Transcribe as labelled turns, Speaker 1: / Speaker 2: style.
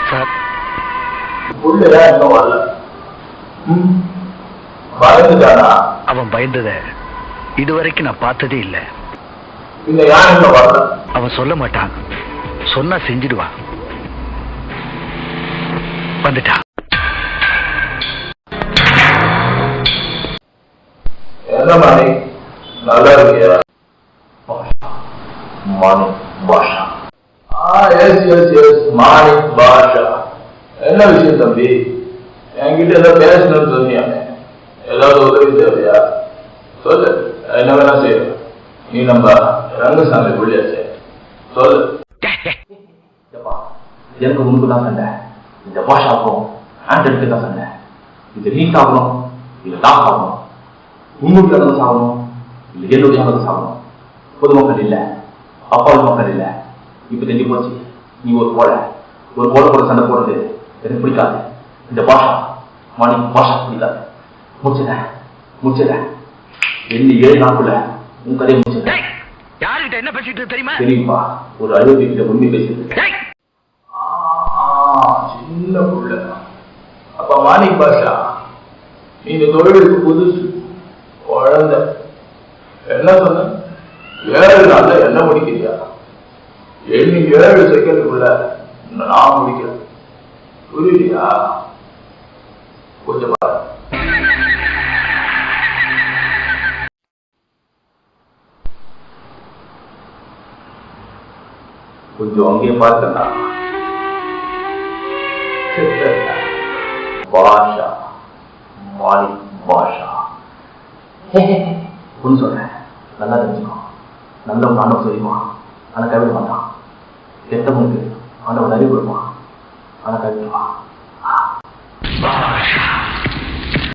Speaker 1: Sir
Speaker 2: புள்ளையா இன்னும் வரல. பயந்துட்டானா?
Speaker 1: அவன் பயந்தத இதுவரைக்கும் நான் பார்த்ததே இல்லை.
Speaker 2: இந்த யார் இன்னும் வரல?
Speaker 1: அவன் சொல்ல மாட்டான், சொன்னா செஞ்சிடுவான். வந்துட்டான்.
Speaker 2: என்ன மாணி, நல்லா இருக்கியா? மாணி பாஷா. எஸ் எஸ் எஸ், மாணி பாஷா. என்ன விஷயம் தம்பி? என்கிட்ட ஏதோ பேசணும்னு சொன்னியாமே, ஏதாவது உதவி தேவையா? சொல்லு, என்ன வேணா செய்ய. நீ நம்ம ரங்கசாமி புள்ளியாச்சே, சொல்லு.
Speaker 3: எனக்கு உனக்கு தான் சண்டை, இந்த பாஷாவுக்கும் ஆண்டனுக்கு தான் சண்டை. இது நீ சாப்பிடணும், இல்லை நான் சாப்பிடணும். உன்னுடைய அளவு சாப்பிடணும், இல்லை என்னுடைய அளவு சாப்பிடணும். பொதுமக்கள் இல்லை, அப்பாவி மக்கள் இல்லை. இப்போ தெரிஞ்சு போச்சு, நீ ஒரு கோடை கூட சண்டை போடுறது எனக்கு பிடிக்காது. இந்த பாஷா மாணி பாஷா பிடிக்காது. முடிச்சத எண்ணி 7 நாட்குள்ள உன் கதையை முடிச்சத.
Speaker 1: யாருகிட்ட என்ன பேசிட்டு தெரியுமா?
Speaker 3: தெரியுமா, ஒரு 60 கிட்ட உண்மை பேசிட்டு.
Speaker 2: சின்ன புள்ள. அப்ப மாணிக் பாஷா, நீ இந்த தொழிலுக்கு புதுசு, குழந்தை. என்ன சொன்ன? 7 நாள்ல என்ன முடிக்கிறியா? எண்ணி 7 செகண்டுக்குள்ள நான் முடிக்கிறேன். புரியலையா? கொஞ்சம் பாரு.
Speaker 3: கொஞ்சம் அங்கே பார்த்தா பாஷா, மாணிக் பாஷா. ஒன்று சொல்றேன், நல்லா தெரிஞ்சுக்கோ. நல்லவன் ஆண்டவன் சொல்லிடுவான், ஆனால் கைவிட மாட்டான். கெட்டவனுக்கு ஆண்டவன் அறிவு கொடுப்பான், ஆனால் கைவிடுவான்.